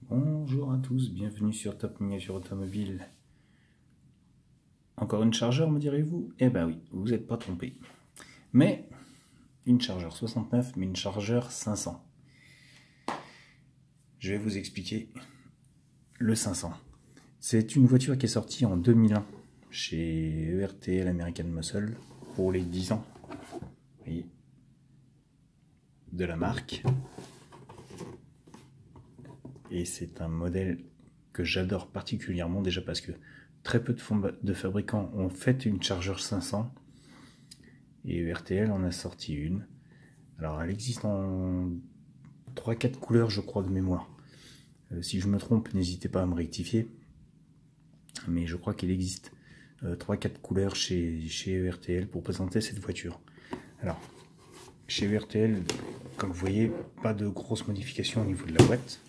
Bonjour à tous, bienvenue sur Top Miniature Automobile. Encore une chargeur, me direz-vous? Eh ben oui, vous n'êtes pas trompé. Mais une chargeur 69, mais une chargeur 500. Je vais vous expliquer le 500. C'est une voiture qui est sortie en 2001 chez ERTL American Muscle pour les 10 ans. Vous voyez, de la marque. Et c'est un modèle que j'adore particulièrement, déjà parce que très peu de fabricants ont fait une chargeur 500 et ERTL en a sorti une. Alors elle existe en 3-4 couleurs je crois de mémoire. Si je me trompe, n'hésitez pas à me rectifier. Mais je crois qu'il existe 3-4 couleurs chez ERTL pour présenter cette voiture. Alors, chez ERTL, comme vous voyez, pas de grosses modifications au niveau de la boîte.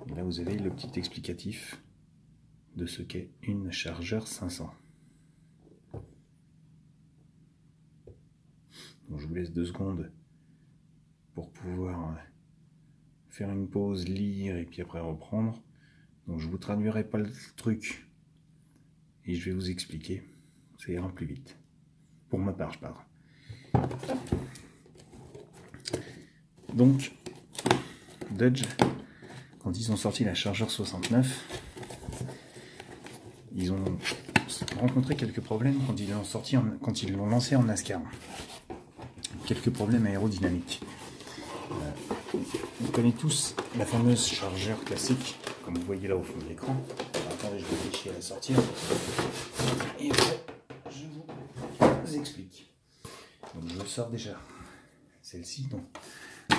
Et là, vous avez le petit explicatif de ce qu'est une chargeur 500. Donc, je vous laisse 2 secondes pour pouvoir faire une pause, lire et puis après reprendre. Donc, je vous traduirai pas le truc et je vais vous expliquer. Ça ira plus vite. Pour ma part, je parle. Donc, Dodge, quand ils ont sorti la chargeur 69, ils ont rencontré quelques problèmes quand ils l'ont lancé en NASCAR. Quelques problèmes aérodynamiques. On connaît tous la fameuse chargeur classique, comme vous voyez là au fond de l'écran. Attendez, je vais réfléchir à la sortir. Et après, je vous explique. Donc je sors déjà celle-ci. Donc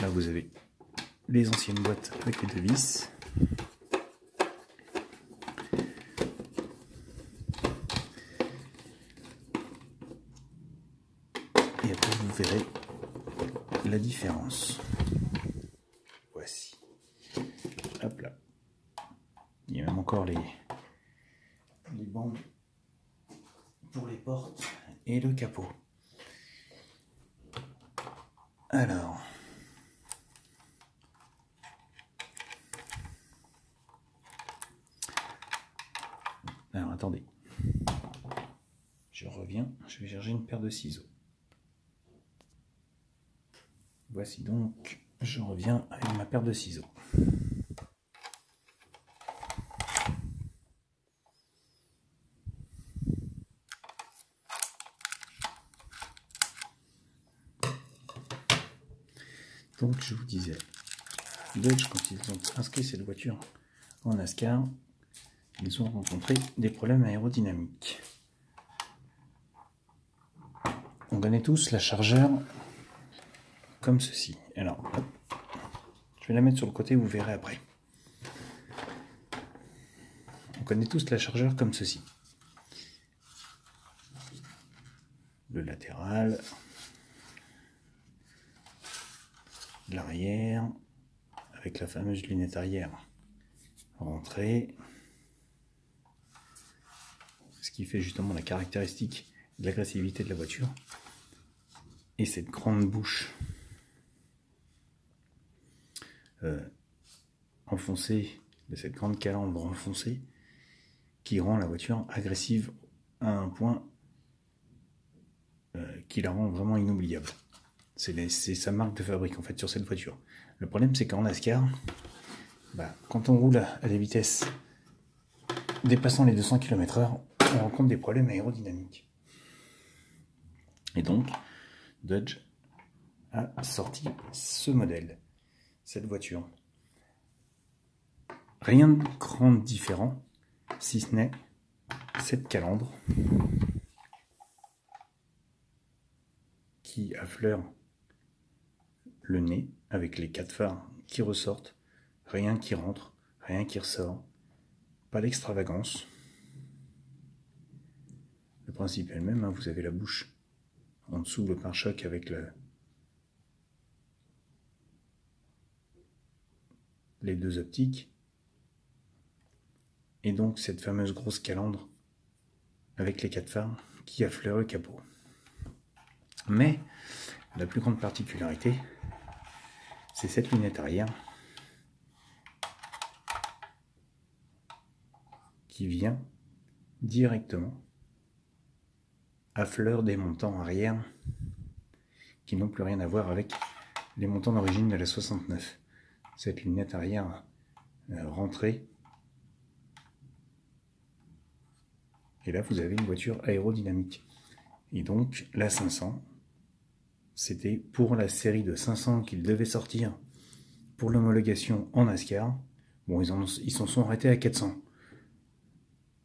là vous avez les anciennes boîtes avec les 2 vis. Et après vous verrez la différence. Voici. Hop là. Il y a même encore les bandes pour les portes et le capot. Alors, attendez, je reviens, je vais chercher une paire de ciseaux. Voici donc, je reviens avec ma paire de ciseaux. Donc je vous disais, Dodge, quand ils ont inscrit cette voiture en NASCAR, ils ont rencontré des problèmes aérodynamiques. On connaît tous la chargeur comme ceci. Alors, hop, je vais la mettre sur le côté, vous verrez après. On connaît tous la chargeur comme ceci. Le latéral, l'arrière, avec la fameuse lunette arrière rentrée, ce qui fait justement la caractéristique de l'agressivité de la voiture, et cette grande bouche enfoncée, de cette grande calandre enfoncée, qui rend la voiture agressive à un point qui la rend vraiment inoubliable. C'est sa marque de fabrique en fait sur cette voiture. Le problème c'est qu'en NASCAR, quand on roule à des vitesses dépassant les 200 km/h, on rencontre des problèmes aérodynamiques. Et donc, Dodge a sorti ce modèle, cette voiture. Rien de grand différent, si ce n'est cette calandre qui affleure le nez avec les 4 phares qui ressortent, rien qui rentre, rien qui ressort, pas d'extravagance. Le principe est le même, hein, vous avez la bouche en dessous, le pare-choc avec les 2 optiques, et donc cette fameuse grosse calandre avec les 4 phares qui affleure le capot. Mais la plus grande particularité, c'est cette lunette arrière qui vient directement à fleur des montants arrière qui n'ont plus rien à voir avec les montants d'origine de la 69. Cette lunette arrière rentrée. Et là, vous avez une voiture aérodynamique. Et donc, la 500, c'était pour la série de 500 qu'ils devaient sortir pour l'homologation en NASCAR. Bon, ils s'en sont arrêtés à 400.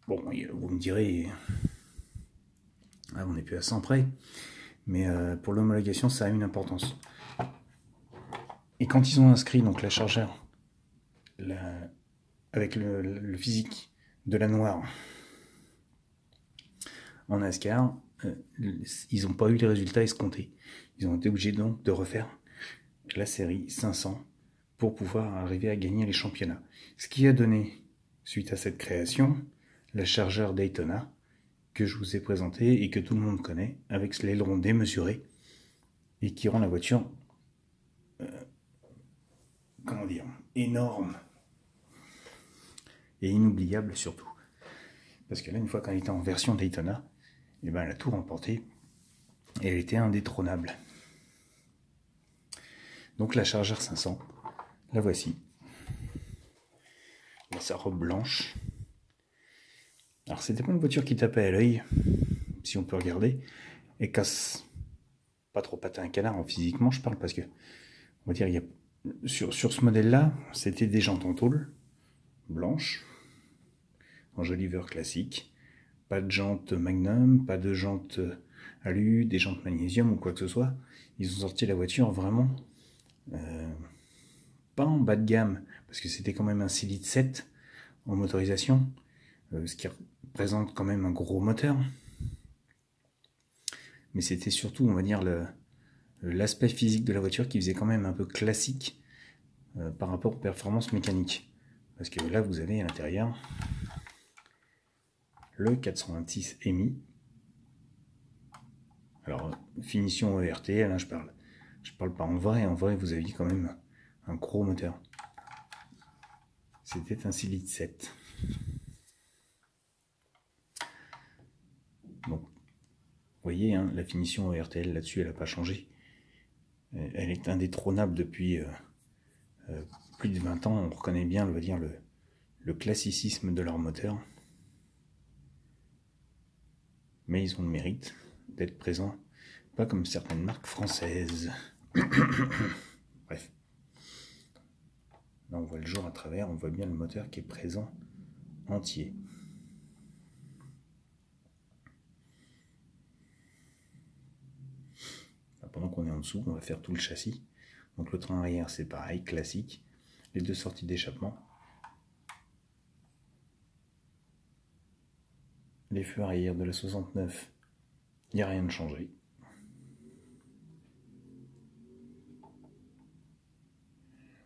Bon, vous me direz, on n'est plus à 100 près, mais pour l'homologation, ça a une importance. Et quand ils ont inscrit donc la chargeur avec le physique de la noire en NASCAR, ils n'ont pas eu les résultats escomptés. Ils ont été obligés donc de refaire la série 500 pour pouvoir arriver à gagner les championnats. Ce qui a donné, suite à cette création, la chargeur Daytona que je vous ai présentée et que tout le monde connaît, avec l'aileron démesuré et qui rend la voiture comment dire, énorme et inoubliable surtout. Parce que là, une fois qu'elle était en version Daytona, et ben, elle a tout remporté et elle était indétrônable. Donc la Charger 500, la voici. Dans sa robe blanche. Alors c'était pas une voiture qui tapait à l'œil, si on peut regarder, et casse pas trop patin un canard en physiquement, je parle, parce que on va dire il y a sur ce modèle-là, c'était des jantes en tôle blanches, en joliver classique. Pas de jantes Magnum, pas de jantes alu, des jantes magnésium ou quoi que ce soit. Ils ont sorti la voiture vraiment pas en bas de gamme, parce que c'était quand même un 6 litres 7 en motorisation, ce qui représente quand même un gros moteur. Mais c'était surtout, on va dire, l'aspect physique de la voiture qui faisait quand même un peu classique par rapport aux performances mécaniques. Parce que là, vous avez à l'intérieur le 426 EMI. Alors, finition ERTL, hein, je parle pas en vrai. En vrai, vous aviez quand même un gros moteur. C'était un 6 litres 7. Donc, vous voyez, hein, la finition ERTL là-dessus, elle n'a pas changé. Elle est indétrônable depuis plus de 20 ans. On reconnaît bien, on va dire, le classicisme de leur moteur. Mais ils ont le mérite d'être présents, pas comme certaines marques françaises. Bref. Là, on voit le jour à travers, on voit bien le moteur qui est présent entier. Pendant qu'on est en dessous, on va faire tout le châssis. Donc le train arrière, c'est pareil, classique. Les deux sorties d'échappement. Les feux arrière de la 69, il n'y a rien de changé.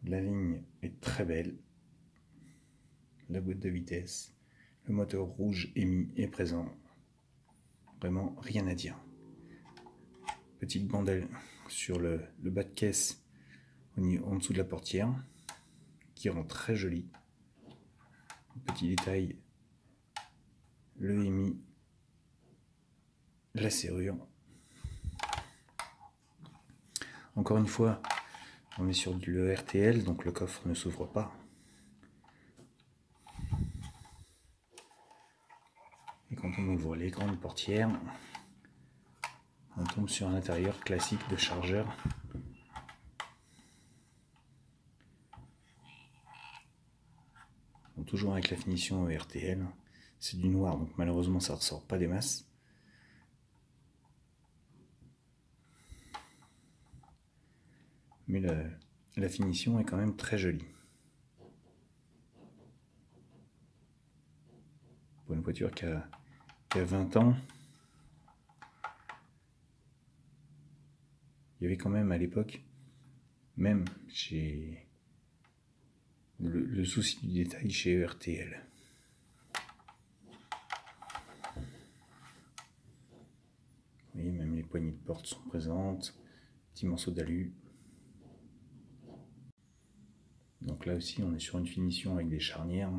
La ligne est très belle. La boîte de vitesse, le moteur rouge émis est présent. Vraiment rien à dire. Petite bandelle sur le bas de caisse en dessous de la portière qui rend très joli. Petit détail, le EMI, la serrure. Encore une fois, on est sur le RTL, donc le coffre ne s'ouvre pas. Et quand on ouvre les grandes portières, on tombe sur un intérieur classique de chargeur. Donc, toujours avec la finition RTL. C'est du noir, donc malheureusement ça ne ressort pas des masses. Mais la finition est quand même très jolie. Pour une voiture qui a 20 ans, il y avait quand même à l'époque, même chez le souci du détail chez RTL. Vous voyez, même les poignées de porte sont présentes, petits morceaux d'alu. Donc là aussi, on est sur une finition avec des charnières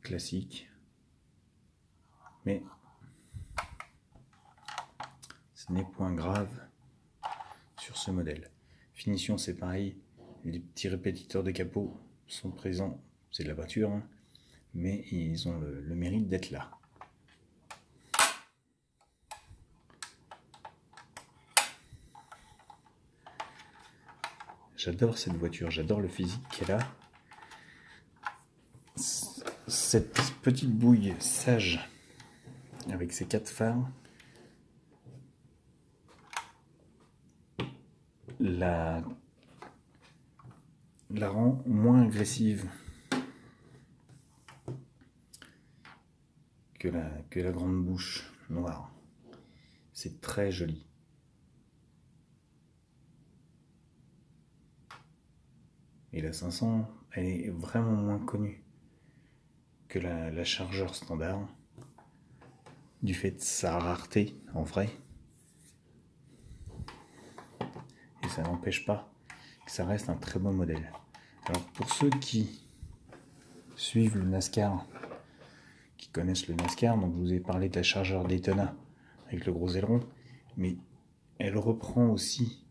classiques. Mais ce n'est point grave sur ce modèle. Finition, c'est pareil. Les petits répétiteurs de capot sont présents. C'est de la peinture, hein, mais ils ont le mérite d'être là. J'adore cette voiture, j'adore le physique qu'elle a. Cette petite bouille sage avec ses 4 phares la rend moins agressive que la grande bouche noire. C'est très joli. Et la 500, elle est vraiment moins connue que la chargeur standard, du fait de sa rareté en vrai. Et ça n'empêche pas que ça reste un très bon modèle. Alors pour ceux qui suivent le NASCAR, qui connaissent le NASCAR, donc je vous ai parlé de la chargeur Daytona avec le gros aileron, mais elle reprend aussi,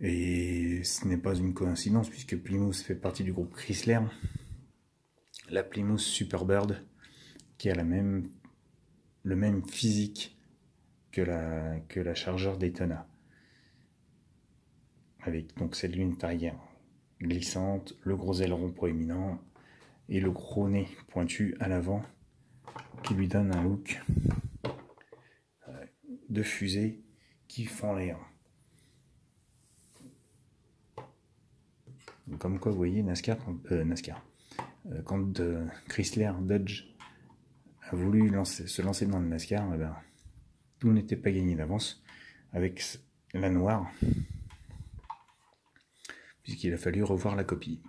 et ce n'est pas une coïncidence puisque Plymouth fait partie du groupe Chrysler, la Plymouth Superbird, qui a le même physique que la chargeur Daytona, avec donc cette ligne arrière glissante, le gros aileron proéminent et le gros nez pointu à l'avant qui lui donne un look de fusée qui fend l'air. Comme quoi, vous voyez, quand Chrysler Dodge a voulu se lancer dans le NASCAR, eh ben, tout n'était pas gagné d'avance avec la noire, puisqu'il a fallu revoir la copie.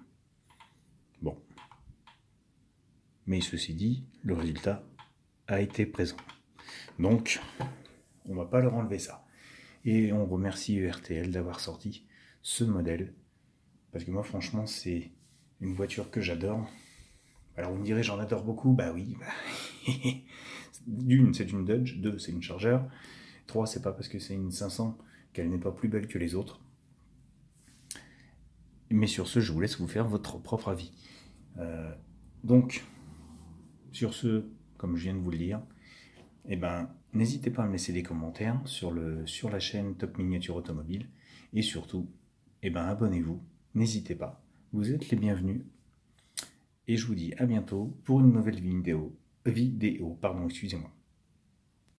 Bon. Mais ceci dit, le résultat a été présent. Donc, on ne va pas leur enlever ça. Et on remercie RTL d'avoir sorti ce modèle. Parce que moi, franchement, c'est une voiture que j'adore. Alors, vous me direz, j'en adore beaucoup. Bah oui. D'une, c'est une Dodge. 2, c'est une Charger. 3, c'est pas parce que c'est une 500 qu'elle n'est pas plus belle que les autres. Mais sur ce, je vous laisse vous faire votre propre avis. Donc, sur ce, comme je viens de vous le dire, eh ben, n'hésitez pas à me laisser des commentaires sur la chaîne Top Miniature Automobile. Et surtout, eh ben, abonnez-vous. N'hésitez pas. Vous êtes les bienvenus. Et je vous dis à bientôt pour une nouvelle vidéo. Pardon, excusez-moi.